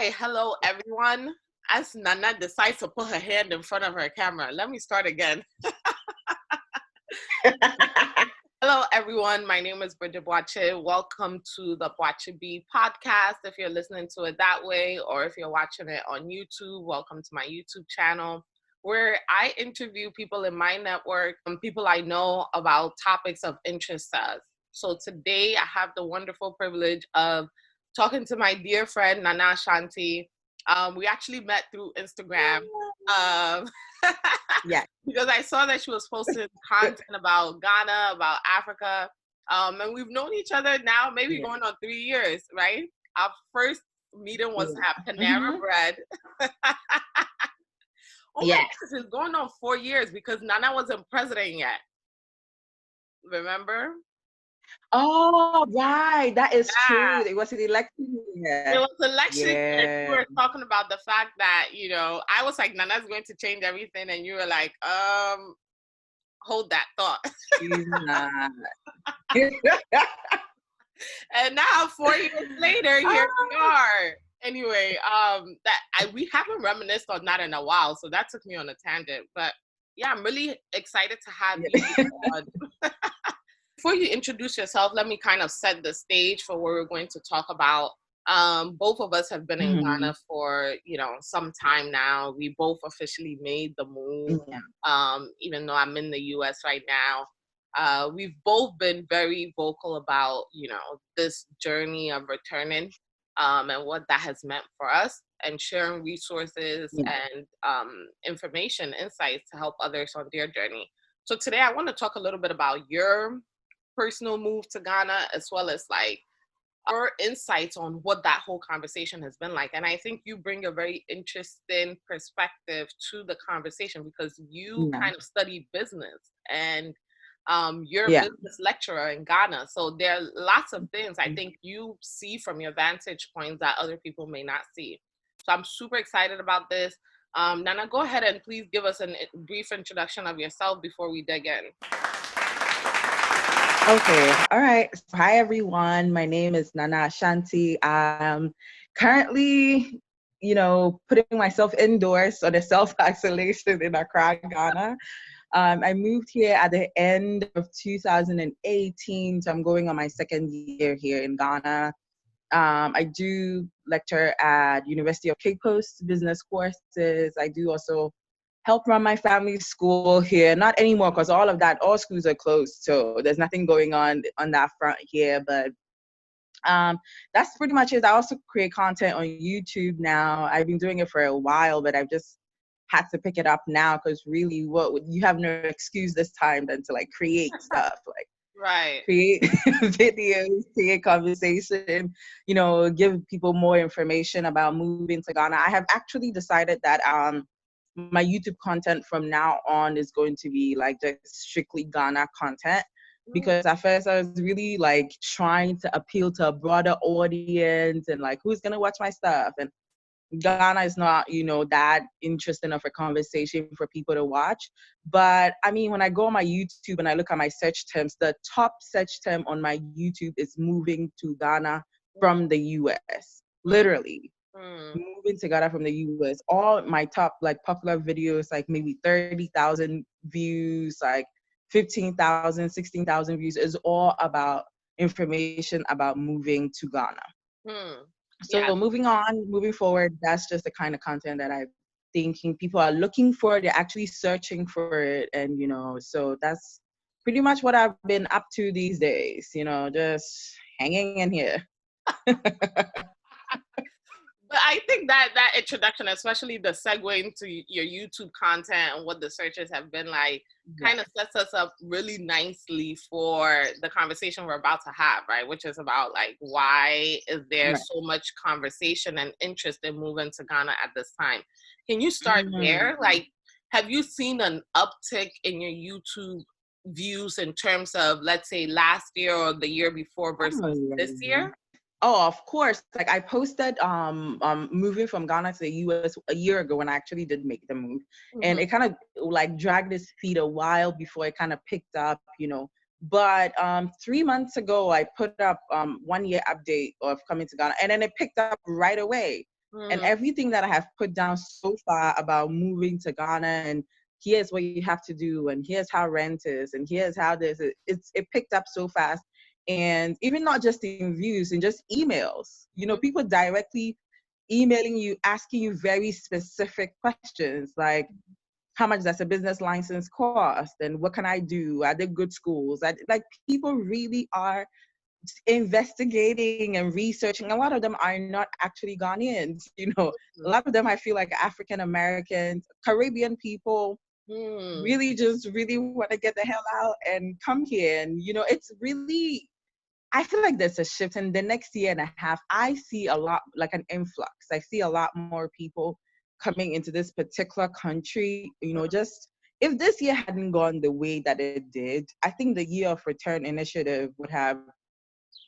Hi, hello everyone. As Nana decides to put her hand in front of her camera, let me start again. Hello everyone, my name is Bridget Boache. Welcome to the Boache B podcast. If you're listening to it that way, or if you're watching it on YouTube, welcome to my YouTube channel, where I interview people in my network and people I know about topics of interest to us. So today I have the wonderful privilege of talking to my dear friend Nana Ashanti. We actually met through Instagram. Yeah. Because I saw that she was posting content about Ghana, about Africa. And we've known each other now maybe going on 3 years, right? Our first meeting was at Panera Bread. Oh my goodness, it's going on 4 years because Nana wasn't president yet. Remember? Oh, right. That is true. It was an election year. It was election year. We were talking about the fact that, I was like, Nana's going to change everything. And you were like, hold that thought. She's not. And now 4 years later, here we are. Anyway, we haven't reminisced on that in a while, so that took me on a tangent. But yeah, I'm really excited to have you on. Before you introduce yourself, let me kind of set the stage for what we're going to talk about. Both of us have been in Ghana for, some time now. We both officially made the move, even though I'm in the US right now. We've both been very vocal about, this journey of returning and what that has meant for us and sharing resources and information, insights to help others on their journey. So today I want to talk a little bit about your personal move to Ghana, as well as like our insights on what that whole conversation has been like. And I think you bring a very interesting perspective to the conversation because you kind of study business and you're a business lecturer in Ghana. So there are lots of things I think you see from your vantage points that other people may not see. So I'm super excited about this. Nana, go ahead and please give us a brief introduction of yourself before we dig in. Okay. All right. Hi, everyone. My name is Nana Ashanti. I'm currently, putting myself indoors on a self-isolation in Accra, Ghana. I moved here at the end of 2018, so I'm going on my second year here in Ghana. I do lecture at University of Cape Coast business courses. I do also help run my family's school here. Not anymore because all schools are closed, so there's nothing going on that front here. But that's pretty much it. I also create content on YouTube now. I've been doing it for a while, but I've just had to pick it up now because really, you have no excuse this time than to like create stuff, like create videos, create conversation, give people more information about moving to Ghana. I have actually decided that my YouTube content from now on is going to be like just strictly Ghana content, because at first I was really like trying to appeal to a broader audience and like who's gonna watch my stuff, and Ghana is not, that interesting of a conversation for people to watch. But I mean, when I go on my YouTube and I look at my search terms, the top search term on my YouTube is moving to Ghana from the US, literally. Moving to Ghana from the US. All my top like popular videos, like maybe 30,000 views, like 15,000, 16,000 views, is all about information about moving to Ghana. So moving forward, that's just the kind of content that I'm thinking people are looking for. They're actually searching for it. And, so that's pretty much what I've been up to these days, just hanging in here. But I think that introduction, especially the segue into your YouTube content and what the searches have been like, kind of sets us up really nicely for the conversation we're about to have, right? Which is about like, why is there so much conversation and interest in moving to Ghana at this time? Can you start there? Like, have you seen an uptick in your YouTube views in terms of, let's say, last year or the year before versus this year? Oh, of course. Like I posted moving from Ghana to the US a year ago when I actually did make the move. And it kind of like dragged its feet a while before it kind of picked up, But 3 months ago I put up 1 year update of coming to Ghana, and then it picked up right away. And Mm. everything that I have put down so far about moving to Ghana, and here's what you have to do, and here's how rent is, and here's how this is, it picked up so fast. And even not just in views, and just emails, people directly emailing you, asking you very specific questions like, how much does a business license cost? And what can I do? Are there good schools? Like, people really are investigating and researching. A lot of them are not actually Ghanaians. A lot of them, I feel like African Americans, Caribbean people, Mm. really want to get the hell out and come here. And it's really, I feel like there's a shift. In the next year and a half, I see a lot, like an influx. I see a lot more people coming into this particular country. Just if this year hadn't gone the way that it did, I think the Year of Return initiative would have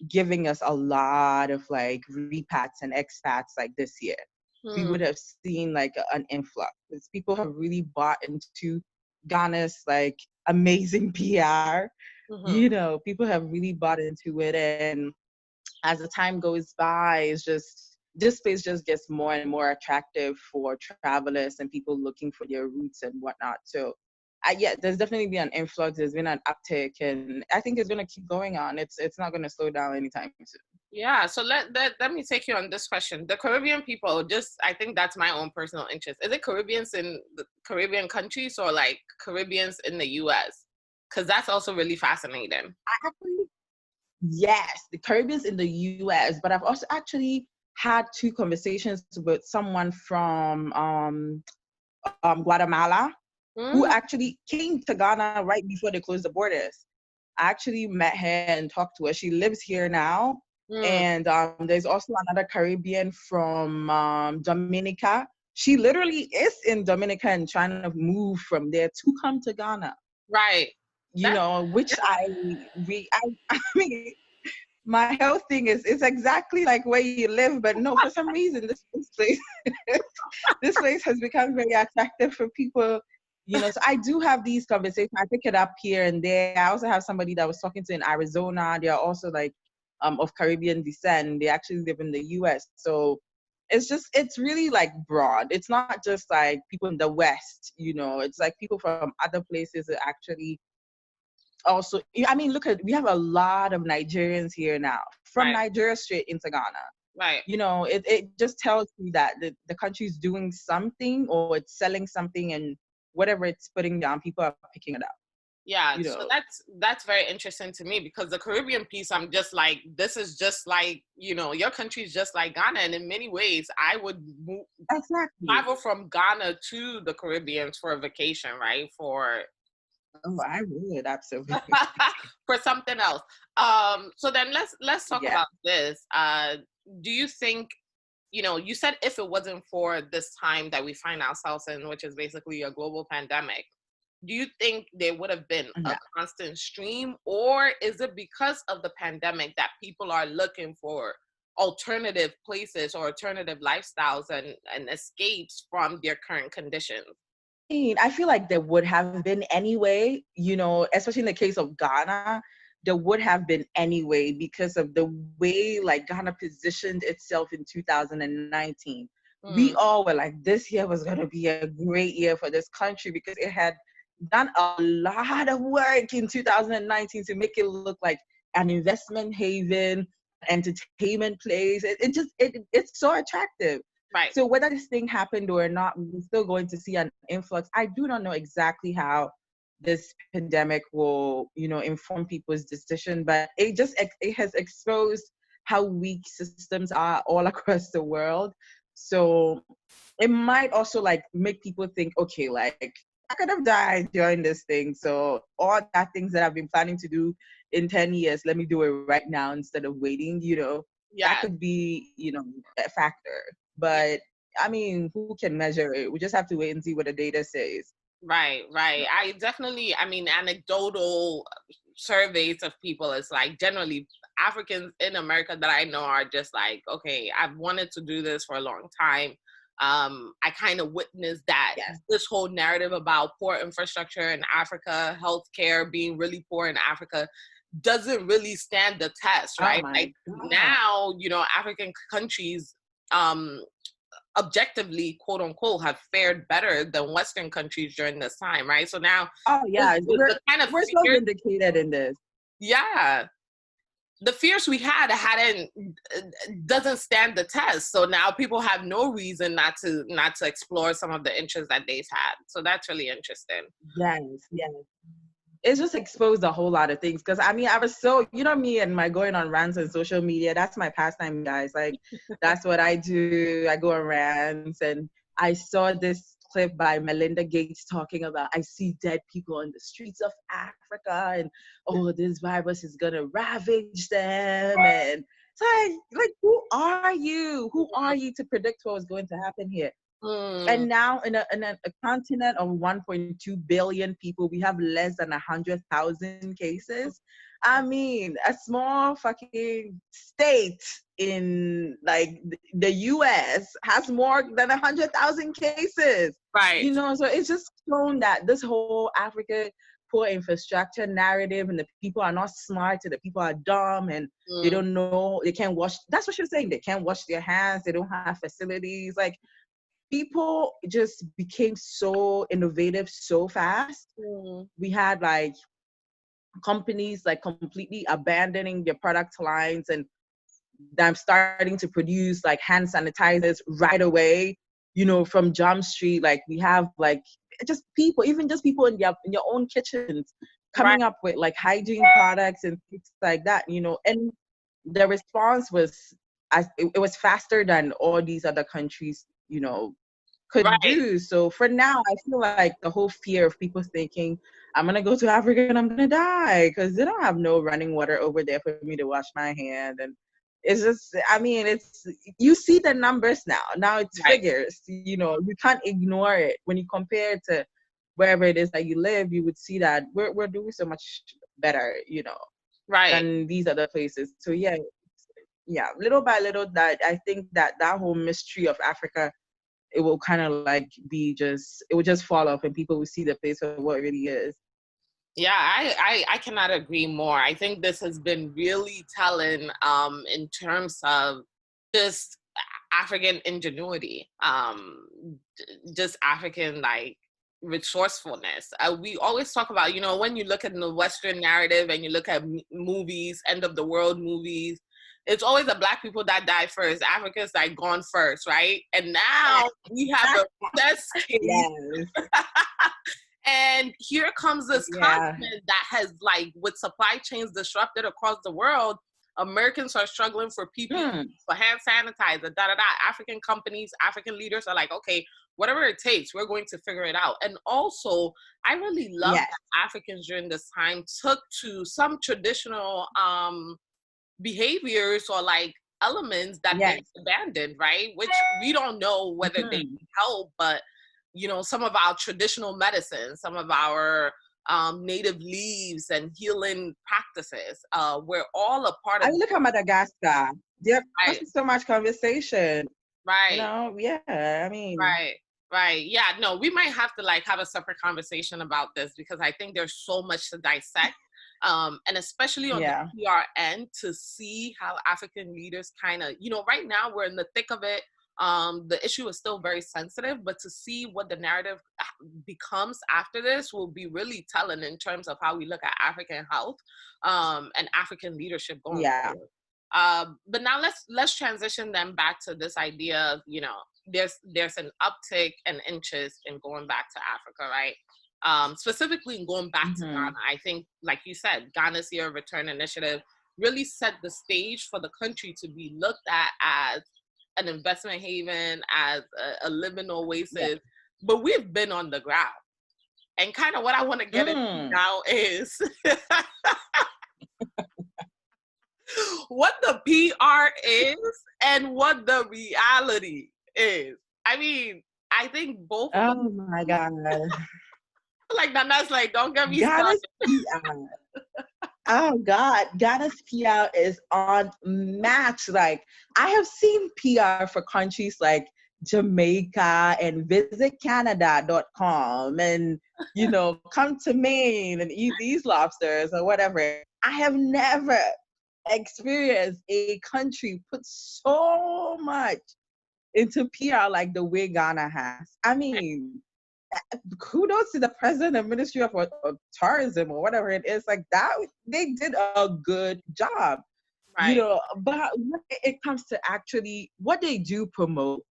giving us a lot of like repats and expats like this year. We Mm. would have seen like an influx because people have really bought into Ghana's like amazing PR. Mm-hmm. People have really bought into it, and as the time goes by, it's just this space just gets more and more attractive for travelers and people looking for their roots and whatnot. So yeah, there's definitely been an influx. There's been an uptick, and I think it's going to keep going on. It's not going to slow down anytime soon. Yeah, so let me take you on this question. The Caribbean people, just I think that's my own personal interest. Is it Caribbeans in the Caribbean countries or like Caribbeans in the US? Because that's also really fascinating. I actually, yes, the Caribbean's in the US, but I've also actually had two conversations with someone from Guatemala who Mm. actually came to Ghana right before they closed the borders. I actually met her and talked to her. She lives here now. Mm. And there's also another Caribbean from Dominica. She literally is in Dominica and trying to move from there to come to Ghana. Right. That Which I mean, my health thing is it's exactly like where you live, but no, for some reason this place this place has become very attractive for people. So I do have these conversations. I pick it up here and there. I also have somebody that I was talking to in Arizona. They are also like of Caribbean descent. They actually live in the US. So it's really like broad. It's not just like people in the West, it's like people from other places that actually also, I mean, look at, we have a lot of Nigerians here now from right, Nigeria straight into Ghana. right. It just tells you that the country's doing something, or it's selling something, and whatever it's putting down, people are picking it up. Yeah, You so know, that's very interesting to me because the Caribbean piece, I'm just like, this is just like, your country is just like Ghana, and in many ways, I would exactly. travel from Ghana to the Caribbean for a vacation, right? Oh, I would absolutely. For something else. So then let's talk Yeah. about this. Do you think, you said if it wasn't for this time that we find ourselves in, which is basically a global pandemic, do you think there would have been a Yeah. constant stream, or is it because of the pandemic that people are looking for alternative places or alternative lifestyles and escapes from their current conditions? I feel like there would have been anyway, especially in the case of Ghana, there would have been anyway because of the way like Ghana positioned itself in 2019. We Mm. all were like, this year was going to be a great year for this country because it had done a lot of work in 2019 to make it look like an investment haven, entertainment place. It's so attractive. Right. So whether this thing happened or not, we're still going to see an influx. I do not know exactly how this pandemic will, inform people's decision, but it has exposed how weak systems are all across the world. So it might also like make people think, okay, like I could have died during this thing. So all that things that I've been planning to do in 10 years, let me do it right now instead of waiting, that Yeah. could be, a factor. But I mean, who can measure it? We just have to wait and see what the data says. Right, right. I mean, anecdotal surveys of people is like generally Africans in America that I know are just like, okay, I've wanted to do this for a long time. I kind of witnessed that Yes. this whole narrative about poor infrastructure in Africa, healthcare being really poor in Africa doesn't really stand the test, Oh right? my Like God. now, African countries, um, objectively, quote unquote, have fared better than Western countries during this time, right? So now, Oh yeah, the kind of we're so fears, vindicated in this. yeah, the fears we hadn't doesn't stand the test. So now people have no reason not to explore some of the interests that they've had. So that's really interesting. Yes, yes. It's just exposed a whole lot of things. Because I mean, I was so, you know, me and my going on rants on social media. That's my pastime, guys. Like, that's what I do. I go on rants, and I saw this clip by Melinda Gates talking about, I see dead people on the streets of Africa, and oh, this virus is gonna ravage them. And it's like, who are you? Who are you to predict what was going to happen here? Mm, And now in a continent of 1.2 billion people, we have less than 100,000 cases. I mean, a small fucking state in like the US has more than 100,000 cases. right, You know, so it's just shown that this whole Africa poor infrastructure narrative, and the people are not smart and the people are dumb, and they mm, don't know, they can't wash. That's what you're saying. They can't wash their hands. They don't have facilities. Like, people just became so innovative so fast. mm, We had like companies like completely abandoning their product lines and them starting to produce like hand sanitizers right away, you know, from Jump Street. Like, we have like just people, even just people in your own kitchens, right, coming up with like hygiene products and things like that, you know. And the response was, it was faster than all these other countries, you know, could right. do. So for now, I feel like the whole fear of people thinking, I'm gonna go to Africa and I'm gonna die because they don't have no running water over there for me to wash my hand. And it's just, I mean, it's, you see the numbers now. Now it's Right, figures. You know, you can't ignore it. When you compare it to wherever it is that you live, you would see that we're doing so much better, you know, right. than these other places. So yeah, yeah, little by little, that I think that that whole mystery of Africa, it will kind of like be just, it will just fall off and people will see the place for what it really is. Yeah, I cannot agree more. I think this has been really telling in terms of just African ingenuity, just African like resourcefulness. We always talk about, you know, when you look at the Western narrative and you look at movies, end of the world movies, it's always the Black people that die first. Africa's like gone first, right? And now we have a test case. Yes. And here comes this Yeah. continent that has, like, with supply chains disrupted across the world, Americans are struggling for PPE, Hmm. for hand sanitizer, da da da. African companies, African leaders are like, okay, whatever it takes, we're going to figure it out. And also, I really love Yes. that Africans during this time took to some traditional behaviors or like elements that Yes. they abandoned, right? Which we don't know whether they Hmm. help, but you know, some of our traditional medicine, some of our native leaves and healing practices, we're all a part I of. mean, look at Madagascar. There must Right, be so much conversation. You right, know, yeah. I mean, right, right. Yeah, no, we might have to like have a separate conversation about this because I think there's so much to dissect. And especially on the yeah. PR end to see how African leaders kind of, you know, right now we're in the thick of it. The issue is still very sensitive, but to see what the narrative becomes after this will be really telling in terms of how we look at African health and African leadership going Yeah. forward. But now let's transition them back to this idea of, you know, there's an uptick and interest in going back to Africa, right? Specifically in going back to Hmm. Ghana. I think, like you said, Ghana's Year of Return initiative really set the stage for the country to be looked at as an investment haven, as a liminal Yeah. oasis. But we've been on the ground. And kind of what I want to get into Mm. now is what the PR is and what the reality is. I mean, I think both of us, Oh my God. like Nana's like, don't get me started. Ghana's PR. Oh God, Ghana's PR is unmatched. Like, I have seen PR for countries like Jamaica and visitcanada.com and, you know, come to Maine and eat these lobsters or whatever. I have never experienced a country put so much into PR like the way Ghana has. I mean, kudos to the president and Ministry of Tourism or whatever it is. Like that, they did a good job, you Right. know. But when it comes to actually what they do promote,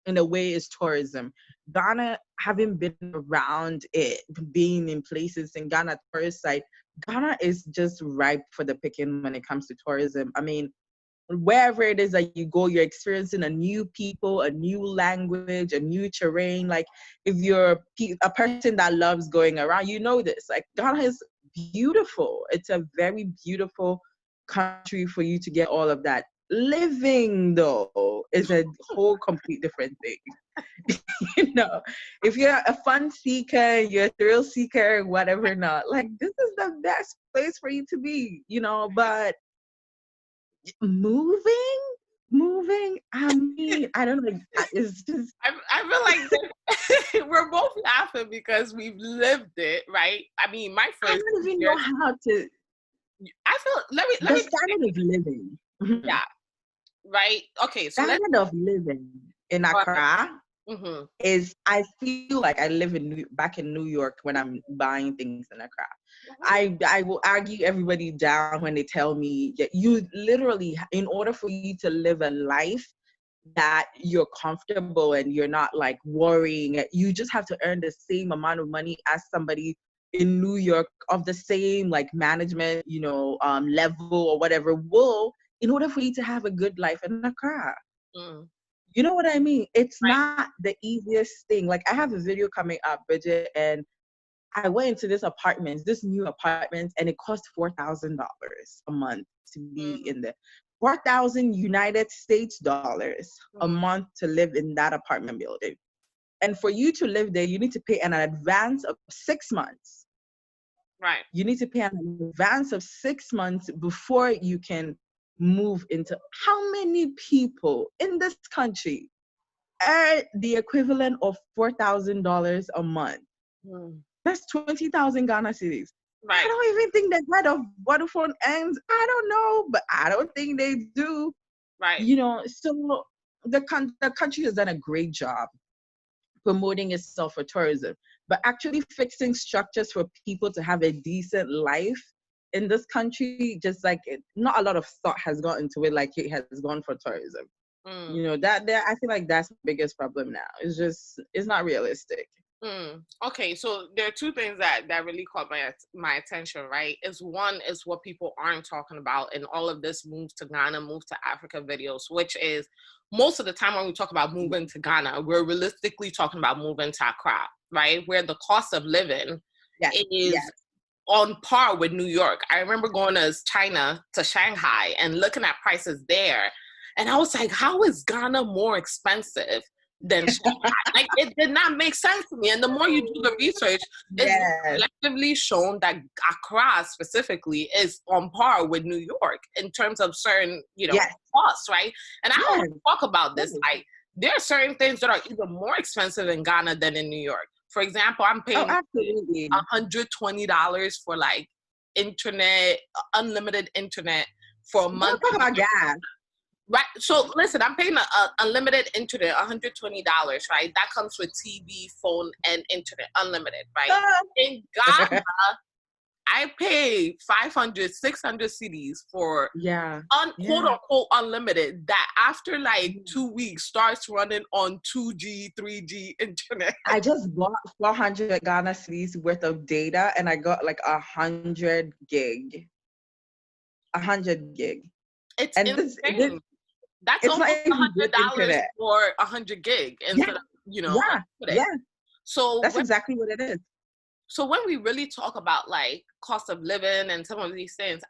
in a way, is tourism. Ghana, having been around it, being in places in Ghana tourist site, Ghana is just ripe for the picking when it comes to tourism. I mean, wherever it is that you go, you're experiencing a new people, a new language, a new terrain. Like if you're a person that loves going around, you know this. Like Ghana is beautiful. It's a very beautiful country for you to get all of that. Living though is a whole complete different thing. You know, if you're a fun seeker, you're a thrill seeker, whatever not, like this is the best place for you to be, you know. But moving, I mean, I don't know, it's just, I feel like we're both laughing because we've lived it, right? I mean, my I first don't even year, know how to, I feel, let the me, standard of living. yeah, right? Okay, so let's, Standard of living in go ahead. Accra Mm-hmm. is, I feel like I live back in New York when I'm buying things in Accra. I will argue everybody down when they tell me that you literally, in order for you to live a life that you're comfortable and you're not like worrying, you just have to earn the same amount of money as somebody in New York of the same like management, you know, level or whatever, will, in order for you to have a good life in Accra. Mm, You know what I mean? It's right. not the easiest thing. Like I have a video coming up, Bridget, and I went into this new apartment, and it cost $4,000 a month to be Mm, in there. 4,000 United States dollars a mm, month to live in that apartment building. And for you to live there, you need to pay an advance of 6 months. right. You need to pay an advance of 6 months before you can move into. How many people in this country earn the equivalent of $4,000 a month? Mm, That's 20,000 Ghana cedis. I right. don't even think the head of Vodafone ends. I don't know, but I don't think they do. Right. You know, so the country has done a great job promoting itself for tourism, but actually fixing structures for people to have a decent life in this country, just like not a lot of thought has gone into it like it has gone for tourism. Mm. You know, that I feel like that's the biggest problem now. It's not realistic. Okay, so there are two things that really caught my attention, right? Is one is what people aren't talking about in all of this move to Ghana, move to Africa videos, which is most of the time when we talk about moving to Ghana, we're realistically talking about moving to Accra, right? Where the cost of living Yes, is yes. on par with New York. I remember going to China, to Shanghai, and looking at prices there. And I was like, how is Ghana more expensive than Shanghai? Like, it did not make sense to me. And the more you do the research, it's Yes, collectively shown that Accra specifically is on par with New York in terms of certain, yes, costs, right? And I always yes, talk about this. yes. Like, there are certain things that are even more expensive in Ghana than in New York. For example, I'm Oh, paying absolutely. $120 for like internet, unlimited internet for a Don't month. talk about gas. Right. So listen, I'm paying a unlimited internet, $120, right? That comes with TV, phone, and internet, unlimited, right? In Ghana, I pay 500, 600 CDs for Yeah, quote yeah. unquote unlimited that after like 2 weeks starts running on 2G, 3G internet. I just bought 400 Ghana cedis worth of data, and I got like 100 gig, 100 gig. It's And this insane. That's it's not almost even good $100 internet. for 100 gig Yeah, instead of yeah, unlimited. yeah. So That's exactly what it is. So when we really talk about like cost of living and some of these things,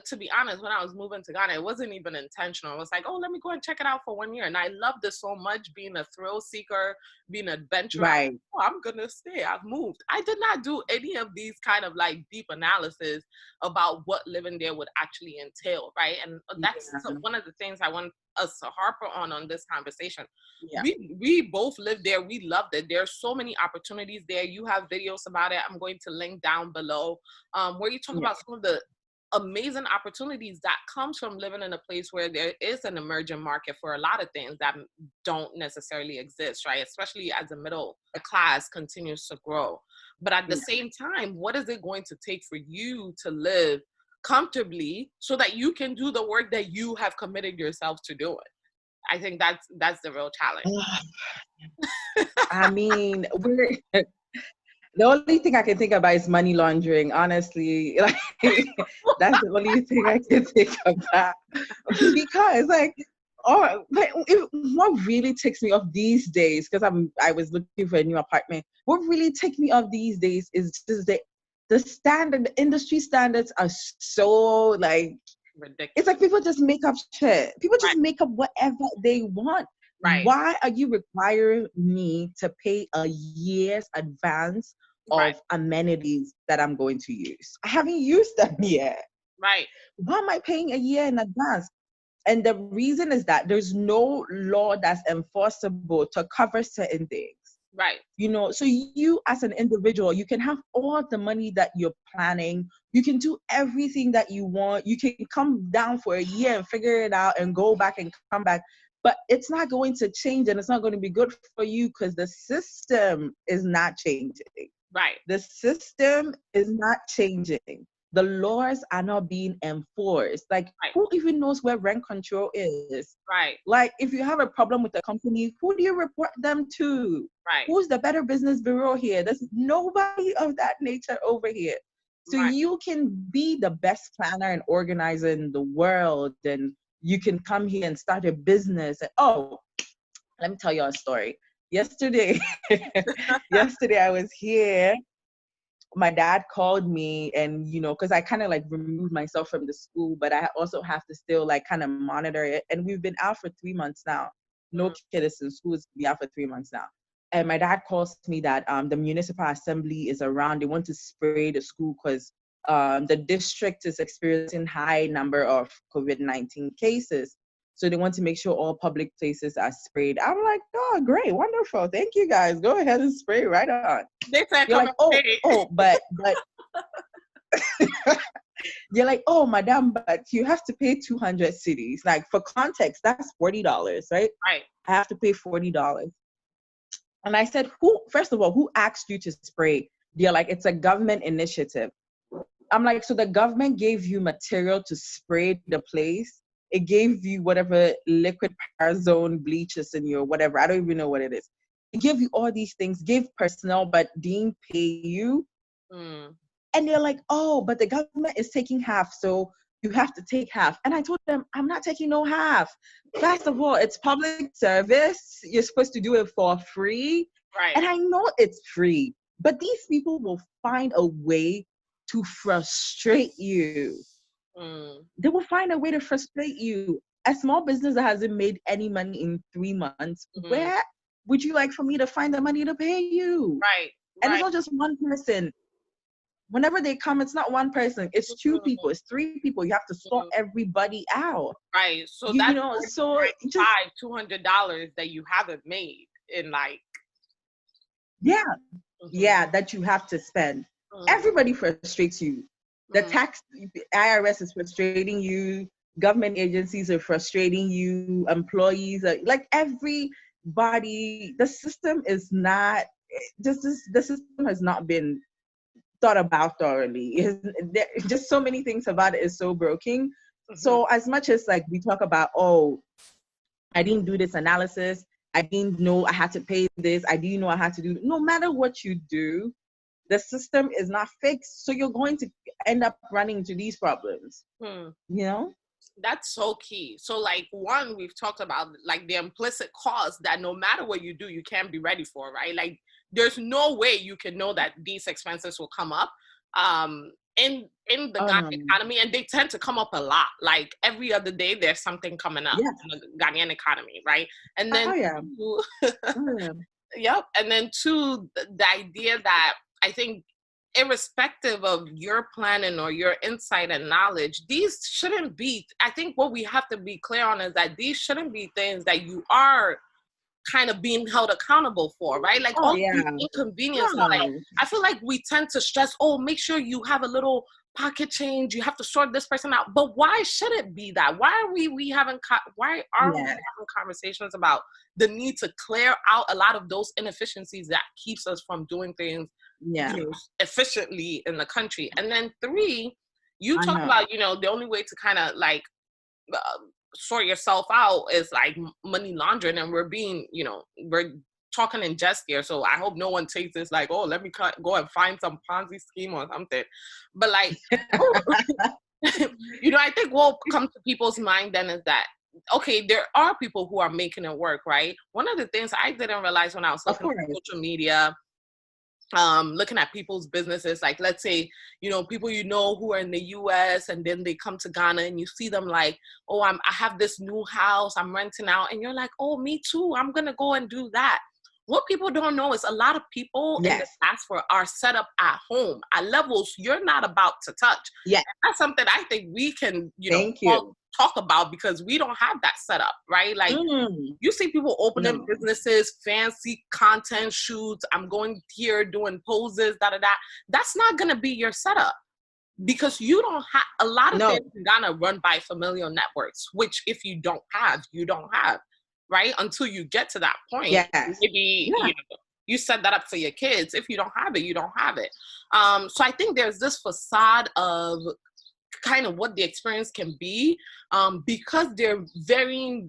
to be honest, when I was moving to Ghana, it wasn't even intentional. It was like, oh, let me go and check it out for 1 year. And I loved it so much, being a thrill seeker, being an adventurer. Right. Oh, I'm going to stay. I've moved. I did not do any of these kind of like deep analysis about what living there would actually entail, right? And that's Yeah. one of the things I want us to harp on this conversation. Yeah. We both lived there. We loved it. There's so many opportunities there. You have videos about it. I'm going to link down below where you talk Yeah. about some of the amazing opportunities that comes from living in a place where there is an emerging market for a lot of things that don't necessarily exist, right? Especially as the middle class continues to grow. But at the same time, what is it going to take for you to live comfortably so that you can do the work that you have committed yourself to doing? I think that's the real challenge. I mean, the only thing I can think about is money laundering, honestly. Like, that's the only thing I can think about. Because, like, what really takes me off these days, because I was looking for a new apartment, what really takes me off these days is just the industry standards are so, like, Ridiculous. it's like people just make up shit. People just make up whatever they want. Right. Why are you requiring me to pay a year's advance of amenities that I'm going to use? I haven't used them yet. Right. Why am I paying a year in advance? And the reason is that there's no law that's enforceable to cover certain things. Right. You know, so you as an individual, you can have all the money that you're planning. You can do everything that you want. You can come down for a year and figure it out and go back and come back. But it's not going to change, and it's not going to be good for you because the system is not changing. Right. The system is not changing. The laws are not being enforced. Like, who even knows where rent control is? Right. Like, if you have a problem with a company, who do you report them to? Right. Who's the Better Business Bureau here? There's nobody of that nature over here. So you can be the best planner and organizer in the world, and you can come here and start a business. And, let me tell you a story. Yesterday I was here. My dad called me, and, you know, because I kind of like removed myself from the school, but I also have to still like kind of monitor it. And we've been out for 3 months now. No kid is in school. It's been out for 3 months now. And my dad calls me that the municipal assembly is around. They want to spray the school because the district is experiencing high number of COVID-19 cases. So they want to make sure all public places are sprayed. I'm like, oh, great, wonderful. Thank you guys. Go ahead and spray right on. They said, you're like, but you're like, oh, madam, but you have to pay 200 cities. Like, for context, that's $40, right? Right. I have to pay $40. And I said, first of all, who asked you to spray? They're like, it's a government initiative. I'm like, so the government gave you material to spray the place? It gave you whatever liquid parazone bleach is in your whatever. I don't even know what it is. It gave you all these things, gave personnel, but didn't pay you. And they're like, oh, but the government is taking half, so you have to take half. And I told them, I'm not taking no half. First of all, it's public service. You're supposed to do it for free. Right. And I know it's free, but these people will find a way to frustrate you. They will find a way to frustrate you. A small business that hasn't made any money in 3 months, where would you like for me to find the money to pay you? Right. And it's not just one person. Whenever they come, it's not one person. It's 2 people. It's 3 people. You have to sort everybody out. Right. So you that's know, so just $200 that you haven't made in like. Yeah, that you have to spend. Everybody frustrates you. The tax IRS is frustrating you. Government agencies are frustrating you. Employees are like everybody. The system is not the system has not been thought about thoroughly. Just so many things about it is so broken. So as much as like we talk about, oh, I didn't do this analysis, I didn't know I had to pay this, I didn't know I had to do. No matter what you do, the system is not fixed, so you're going to end up running into these problems. You know, that's so key. So like, one, we've talked about like the implicit cost that no matter what you do, you can't be ready for, right? Like, there's no way you can know that these expenses will come up in the Ghanaian economy, and they tend to come up a lot. Like every other day, there's something coming up in the Ghanaian economy, right? And then yep. And then 2, the idea that I think, irrespective of your planning or your insight and knowledge, these shouldn't be, I think what we have to be clear on is that these shouldn't be things that you are kind of being held accountable for, right? Like Oh all of these yeah. inconveniences, like No. I feel like we tend to stress, oh, make sure you have a little pocket change, you have to sort this person out. But why should it be that? Why are we having why aren't we Yeah. having conversations about the need to clear out a lot of those inefficiencies that keeps us from doing things, Yeah. efficiently in the country? And then three, you I talk know. about, the only way to kind of like uh, sort yourself out is like money laundering, and we're talking in jest here, so I hope no one takes this like, oh, let me go and find some Ponzi scheme or something. But like, I think what comes to people's mind then is that, okay, there are people who are making it work, right? One of the things I didn't realize when I was Of looking course. at social media, looking at people's businesses, like let's say, people who are in the US, and then they come to Ghana and you see them like, oh, I have this new house, I'm renting out, and you're like, oh, me too, I'm gonna go and do that. What people don't know is a lot of people in the Yes. diaspora are set up at home at levels you're not about to touch. Yeah. And that's something I think we can, Thank you. talk about, because we don't have that set up, right? Like, you see people opening No. businesses, fancy content shoots, I'm going here doing poses, da da da. That's not gonna be your setup, because you don't have a lot of No. things in Ghana run by familial networks, which if you don't have, you don't have, right? Until you get to that point, Yes. maybe Yeah. you set that up for your kids. If you don't have it, you don't have it. So I think there's this facade of kind of what the experience can be, because they're varying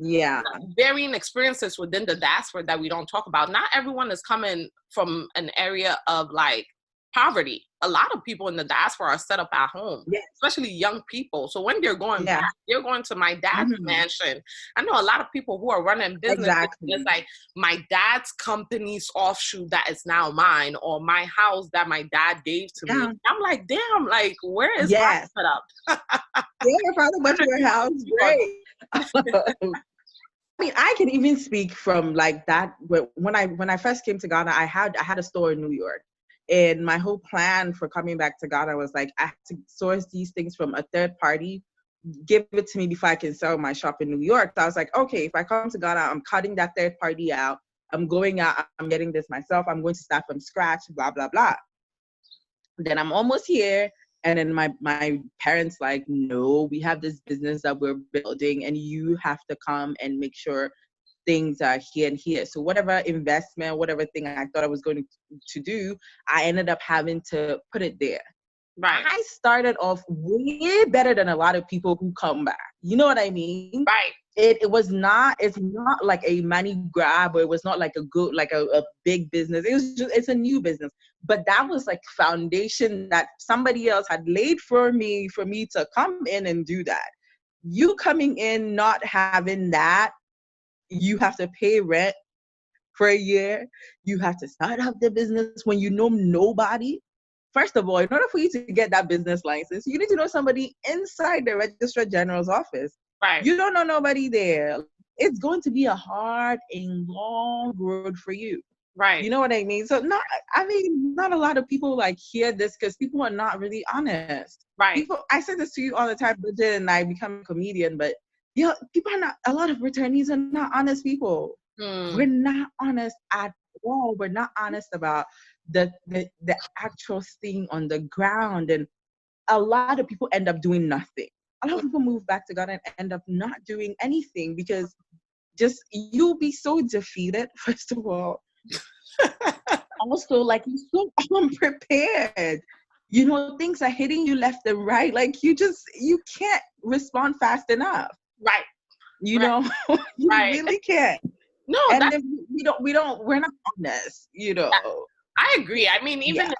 experiences within the diaspora that we don't talk about. Not everyone is coming from an area of like poverty. A lot of people in the diaspora are set up at home, especially young people. So when they're going back, they're going to my dad's mansion. I know a lot of people who are running businesses. Exactly. It's like my dad's company's offshoot that is now mine, or my house that my dad gave to me. I'm like, damn, like where is my setup? Your father went to your house. Great. I mean, I can even speak from like that. When I first came to Ghana, I had a store in New York, and my whole plan for coming back to Ghana was like, I had to source these things from a third party, give it to me before I can sell my shop in New York. So I was like, okay, if I come to Ghana, I'm cutting that third party out. I'm going out. I'm getting this myself. I'm going to start from scratch. Blah blah blah. Then I'm almost here. And then my parents like, no, we have this business that we're building, and you have to come and make sure things are here and here. So whatever investment, whatever thing I thought I was going to do, I ended up having to put it there. Right. I started off way better than a lot of people who come back. You know what I mean? Right. It's not like a money grab, or it was not like a big business. It's a new business. But that was like foundation that somebody else had laid for me to come in and do that. You coming in not having that, you have to pay rent for a year. You have to start up the business when you know nobody. First of all, in order for you to get that business license, you need to know somebody inside the Registrar General's office. Right. You don't know nobody there. It's going to be a hard and long road for you. Right. You know what I mean? So not a lot of people like hear this, because people are not really honest. Right. I say this to you all the time, Bridget, and I become a comedian, but people are not, a lot of returnees are not honest people. We're not honest at all. We're not honest about the actual thing on the ground. And a lot of people end up doing nothing. A lot of people move back to Ghana and end up not doing anything, because just you'll be so defeated, first of all. Also, like, you're so unprepared. Things are hitting you left and right. Like, you can't respond fast enough. Right. You really can't. No, and then we're not honest, I agree. I mean, even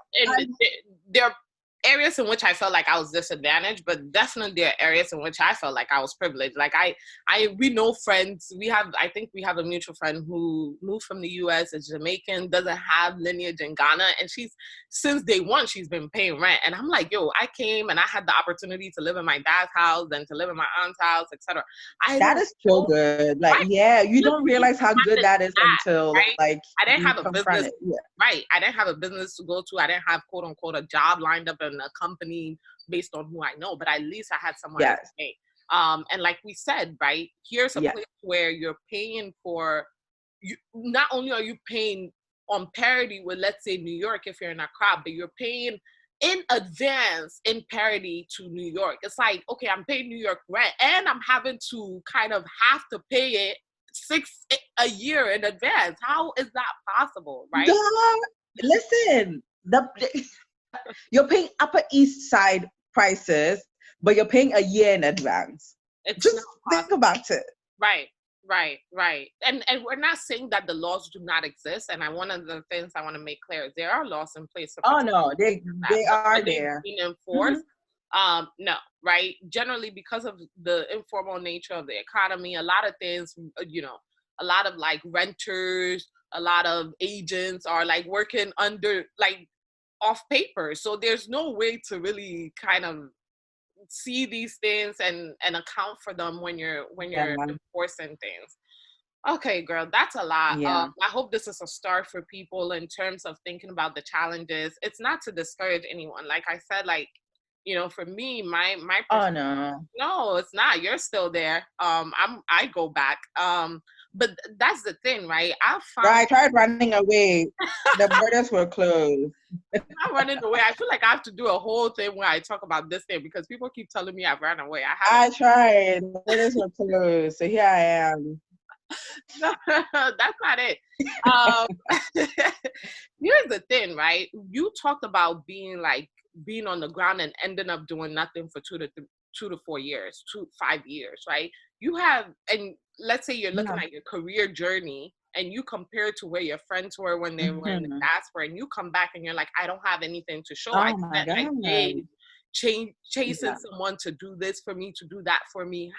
there are areas in which I felt like I was disadvantaged, but definitely there are areas in which I felt like I was privileged. Like we know friends. I think we have a mutual friend who moved from the US, is Jamaican, doesn't have lineage in Ghana, and since day one, she's been paying rent. And I'm like, yo, I came and I had the opportunity to live in my dad's house and to live in my aunt's house, etc. That is so good. Like, you don't realize how good that is until like I didn't have a business. Yeah. Right. I didn't have a business to go to. I didn't have, quote unquote, a job lined up in a company based on who I know, but at least I had someone to pay. And like we said, right, here's a place where you're paying for not only are you paying on parity with, let's say, New York if you're in Accra, but you're paying in advance in parity to New York. It's like, okay, I'm paying New York rent and I'm having to kind of have to pay it a year in advance. How is that possible, right? Listen, you're paying Upper East Side prices, but you're paying a year in advance. Just think about it. Right. And we're not saying that the laws do not exist. And one of the things I want to make clear is there are laws in place. Oh no, they are there. Being enforced. No, right? Generally, because of the informal nature of the economy, a lot of things, a lot of like renters, a lot of agents are like working under like off paper. So there's no way to really kind of see these things and account for them when you're enforcing things. Okay, girl, that's a lot. Yeah. I hope this is a start for people in terms of thinking about the challenges. It's not to discourage anyone. Like I said, like, for me, my oh no, it's not. You're still there. I go back. But that's the thing, right? I tried running away. The borders were closed. I'm running away. I feel like I have to do a whole thing where I talk about this thing because people keep telling me I've run away. I tried. The borders were closed, so here I am. No, that's not it. Here's the thing, right? You talked about being on the ground and ending up doing nothing for 2 to 4 years, 5 years, right? You have, and let's say you're looking at your career journey and you compare to where your friends were when they were in the diaspora, and you come back and you're like, I don't have anything to show. I spent like days chasing someone to do this for me, to do that for me.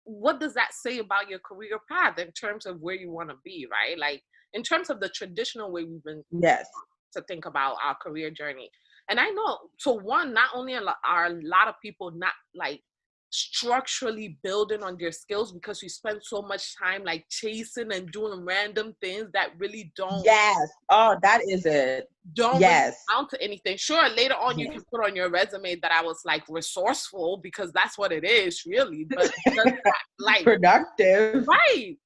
What does that say about your career path in terms of where you want to be, right? Like in terms of the traditional way we've been to think about our career journey. And I know, so one, not only are a lot of people not like structurally building on their skills because you spend so much time like chasing and doing random things that really don't. Yes. Oh, that is it. Don't really amount to anything. Sure, later on you can put on your resume that I was like resourceful because that's what it is, really. But like productive, right?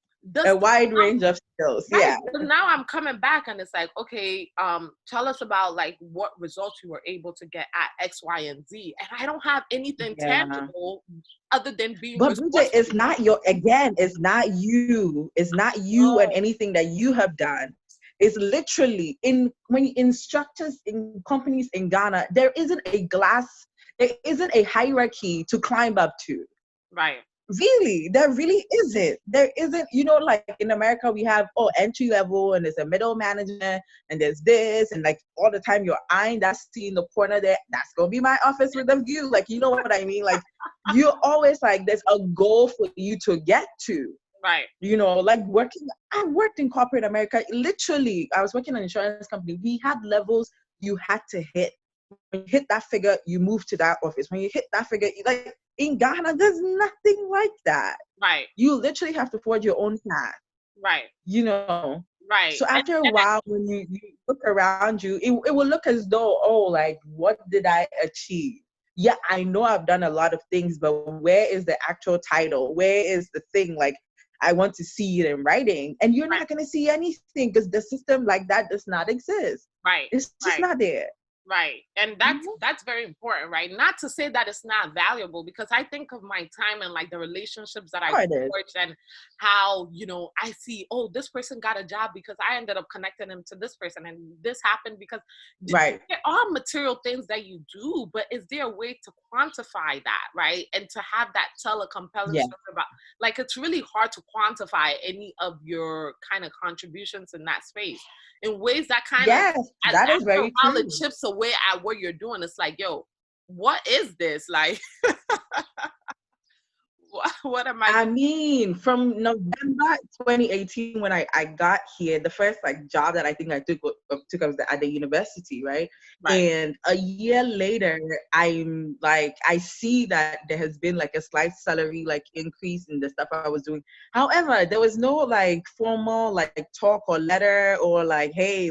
A wide range of skills. Right. Yeah. So now I'm coming back and it's like, okay, tell us about like what results you were able to get at X, Y, and Z. And I don't have anything tangible other than being. But Bridget, it's not it's not you. It's not you and anything that you have done. It's literally when instructors in companies in Ghana, there isn't a hierarchy to climb up to. Right. Really, there really isn't. There isn't, like in America, we have, entry level and there's a middle management and there's this, and like all the time you're eyeing that seat in the corner there, that's going to be my office with a view. Like, you know what I mean? Like, you're always like, there's a goal for you to get to. Right. Like I worked in corporate America. Literally, I was working in an insurance company. We had levels you had to hit. When you hit that figure, you move to that office. When you hit that figure, like in Ghana, there's nothing like that. Right. You literally have to forge your own path. Right. Right. So after a while, when you look around you, it will look as though, like, what did I achieve? Yeah, I know I've done a lot of things, but where is the actual title? Where is the thing? Like, I want to see it in writing. And you're not going to see anything because the system like that does not exist. Right. It's just not there. Right. And that's very important, right? Not to say that it's not valuable, because I think of my time and like the relationships that I forged and how, I see, this person got a job because I ended up connecting him to this person, and this happened because there are material things that you do, but is there a way to quantify that, right? And to have that tell a compelling story about, like, it's really hard to quantify any of your kind of contributions in that space in ways that kind of, that is very true. It chips away at what you're doing. It's like, yo, what is this? Like, what am I? I mean, from November 2018, when I got here, the first job that I think I took was at the university, right? And a year later, I'm like, I see that there has been like a slight salary increase in the stuff I was doing. However, there was no formal talk or letter or hey,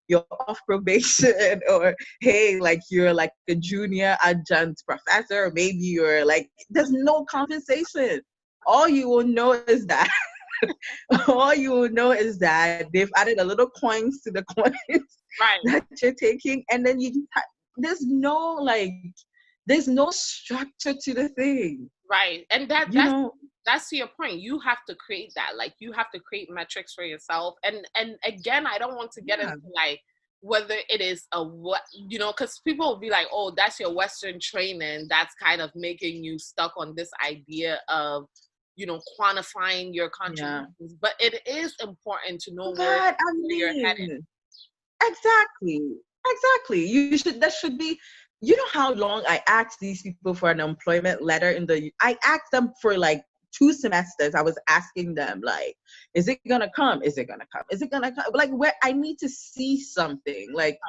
you're off probation, or hey, you're a junior adjunct professor, or maybe you're there's no compensation. All you will know is that All you will know is that they've added a little coins to the coins Right, that you're taking, and then there's no there's no structure to the thing, right. And you know. that's to your point. You have to create that. Like, you have to create metrics for yourself. And again, I don't want to get Yeah, into like whether it is a what, because people will be like, oh, that's your Western training. That's kind of making you stuck on this idea of, quantifying your yeah. contributions. But it is important to know But I where you're headed. mean, exactly. Exactly. That should be, you know how long I asked these people for an employment letter I asked them for like 2 semesters. I was asking them like, is it gonna come? Is it gonna come? Is it gonna come? Like, where I need to see something. Like,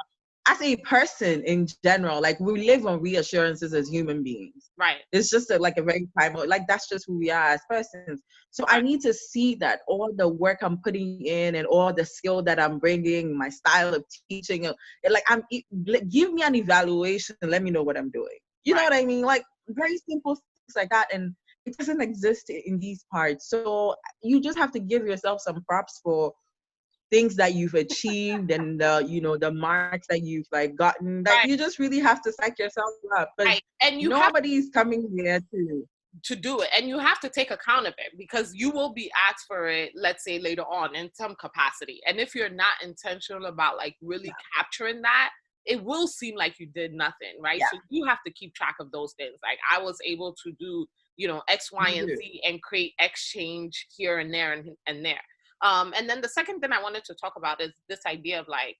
as a person in general, like, we live on reassurances as human beings. Right, It's just like a very primal, like, that's just who we are as persons. So I right, need to see that all the work I'm putting in and all the skill that I'm bringing, my style of teaching, like, give me an evaluation and let me know what I'm doing. You know right, what I mean? Like, very simple things like that. And it doesn't exist in these parts. So you just have to give yourself some props for things that you've achieved and the marks that you've like gotten, that right, you just really have to psych yourself up, because right. And you have nobody's coming here to do it, and you have to take account of it, because you will be asked for it, let's say later on, in some capacity. And if you're not intentional about like really capturing that, it will seem like you did nothing, right? yeah, So you have to keep track of those things. Like, I was able to do, X, Y, you and do. Z, and create exchange here and there and there. And then the second thing I wanted to talk about is this idea of like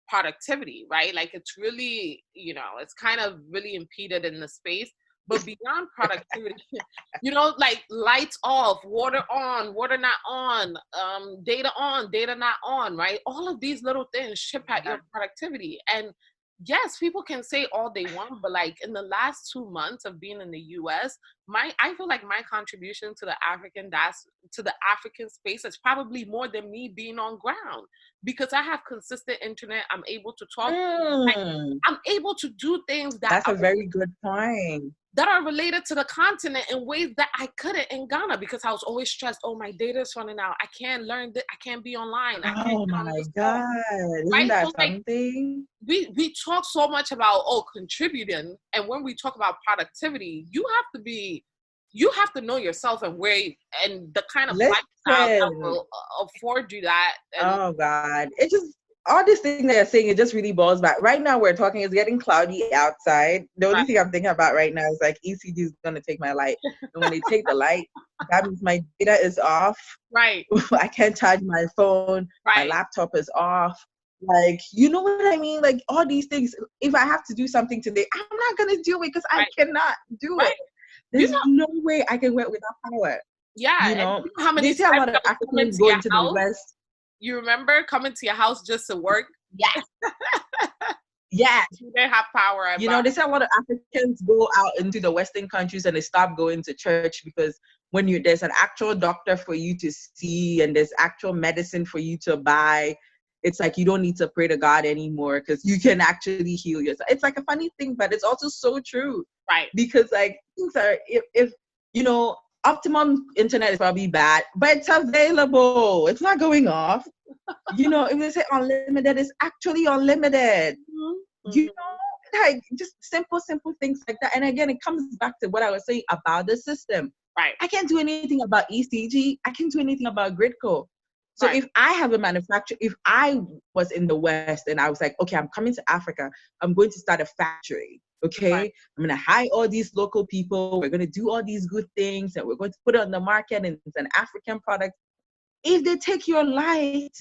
productivity, right? Like, it's really, it's kind of really impeded in the space. But beyond productivity, like lights off, water on, water not on, data not on, right? All of these little things chip at Yeah. your productivity. And yes, people can say all they want, but like in the last 2 months of being in the US, I feel like my contribution to the African space is probably more than me being on ground, because I have consistent internet. I'm able to talk. Mm, I'm able to do things that's a very good point. that are related to the continent in ways that I couldn't in Ghana, because I was always stressed. Oh, my data's running out. I can't learn that. I can't be online. I can't Oh get on my this call. God, isn't Right? So that like, something? we talk so much about contributing, and when we talk about productivity, you have to know yourself and and the kind of lifestyle that Listen, will afford you that. And oh God, it just, all this thing that you're saying, it just really boils back. Right now we're talking, it's getting cloudy outside. The only right, thing I'm thinking about right now is like, ECG is gonna take my light. And when they take the light, that means my data is off. right, I can't charge my phone, my right, laptop is off. Like, you know what I mean? Like, all these things, if I have to do something today, I'm not gonna do it because I right, cannot do right. it. You There's know, no way I can work without power. yeah. You And know, you know how they many say a times lot of I would come Africans into go your into the house. West. You remember coming to your house just to work? Yes, yes. You didn't have power at You know, back. they say a lot of Africans go out into the Western countries and they stop going to church, because when there's an actual doctor for you to see and there's actual medicine for you to buy, it's like you don't need to pray to God anymore because you can actually heal yourself. It's like a funny thing, but it's also so true, Right, because like things are, if you know, optimum internet is probably bad, but it's available. It's not going off. You know, if they say unlimited, it's actually unlimited. mm-hmm. You Mm-hmm. know, like just simple things like that. And again, it comes back to what I was saying about the system. Right, I can't do anything about ECG. I can't do anything about gridco. So right, if I have a manufacturer, if I was in the West and I was like, okay, I'm coming to Africa, I'm going to start a factory. right, Okay, I'm gonna hire all these local people. We're gonna do all these good things, and we're going to put it on the market, and it's an African product. If they take your light,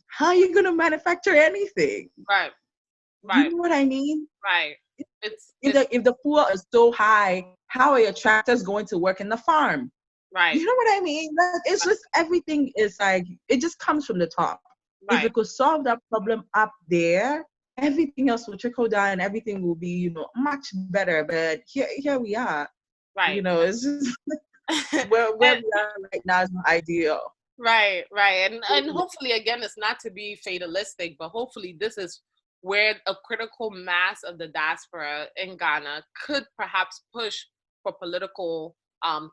how are you gonna manufacture anything? right, You right, know what I mean? right. If It's the fuel is so high, how are your tractors going to work in the farm? right, You know what I mean? Like, it's just, everything is like, it just comes from the top. If we right, could solve that problem up there, everything else will trickle down and everything will be, much better. But here we are. right. It's just where And we are right now is not ideal. right, right. And hopefully, again, it's not to be fatalistic, but hopefully this is where a critical mass of the diaspora in Ghana could perhaps push for political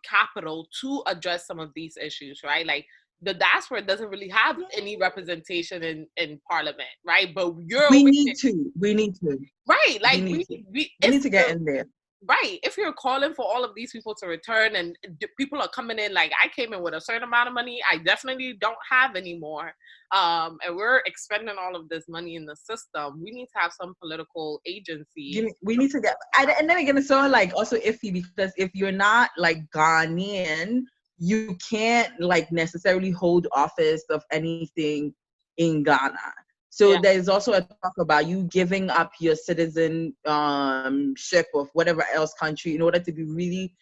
capital to address some of these issues, right? Like, the diaspora doesn't really have any representation in parliament, right? But you're We over need here, to. We need to. right? We Like need we to. we We if need to get in there. right, if you're calling for all of these people to return and people are coming in, like I came in with a certain amount of money I definitely don't have anymore, and we're expending all of this money in the system, we need to have some political agency. We need to get, and then again, it's so like also iffy because if you're not like Ghanaian, you can't like necessarily hold office of anything in Ghana. So Yeah, there's also a talk about you giving up your citizenship of whatever else country in order to be really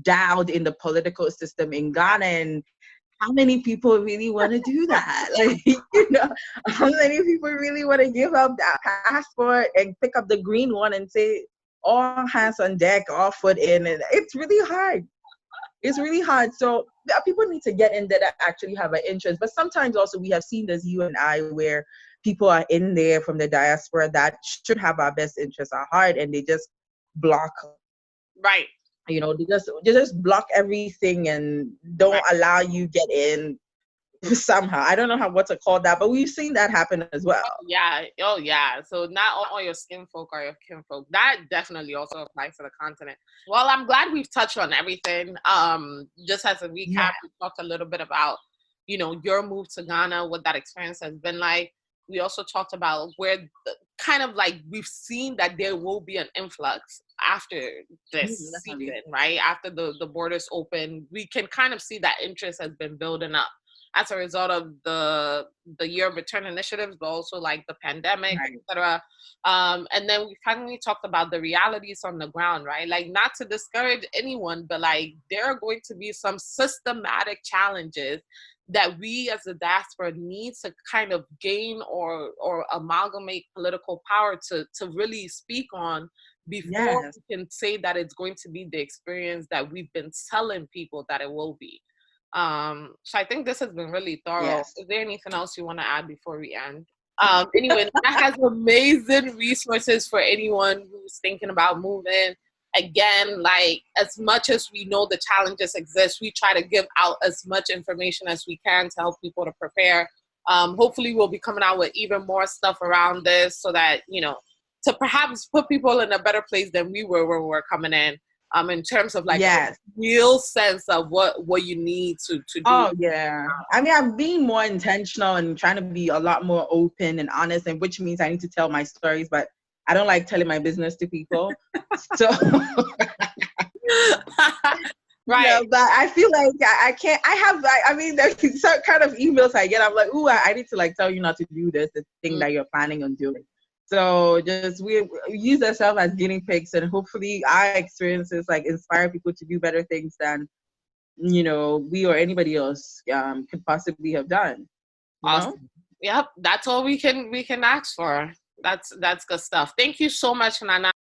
dialed in the political system in Ghana. And how many people really want to do that? Like, how many people really want to give up that passport and pick up the green one and say, all hands on deck, all foot in? And it's really hard. It's really hard. So people need to get in there that actually have an interest. But sometimes also we have seen this, you and I, where people are in there from the diaspora that should have our best interests at heart and they just block, right, they just block everything and don't right. allow you get in somehow. I don't know what to call that, but we've seen that happen as well. Yeah, oh yeah. So not all your skin folk are your kinfolk. That definitely also applies to the continent. Well, I'm glad we've touched on everything. Just as a Yeah. recap, we talked a little bit about, your move to Ghana, what that experience has been like. We also talked about where kind of like we've seen that there will be an influx after this Definitely. season, right? After the borders open, we can kind of see that interest has been building up as a result of the year of return initiatives, but also like the pandemic, Right. etc. And then we finally talked about the realities on the ground, right? Like not to discourage anyone, but like there are going to be some systematic challenges that we as a diaspora need to kind of gain or amalgamate political power to really speak on before Yes. we can say that it's going to be the experience that we've been telling people that it will be. So I think this has been really thorough. Yes. Is there anything else you want to add before we end? Anyway, that has amazing resources for anyone who's thinking about moving. Again, like as much as we know the challenges exist, we try to give out as much information as we can to help people to prepare. Hopefully we'll be coming out with even more stuff around this so that, to perhaps put people in a better place than we were when we were coming in terms of like a Yes. real sense of what you need to do. Oh yeah. I mean, I'm being more intentional and trying to be a lot more open and honest, and which means I need to tell my stories, but I don't like telling my business to people. So Right. but I feel like I can't. I mean, there's some kind of emails I get. I'm like, ooh, I need to like tell you not to do this thing that you're planning on doing. So just we use ourselves as guinea pigs, and hopefully our experiences like inspire people to do better things than we or anybody else could possibly have done. Awesome. Yep, that's all we can ask for. That's good stuff. Thank you so much, Nana.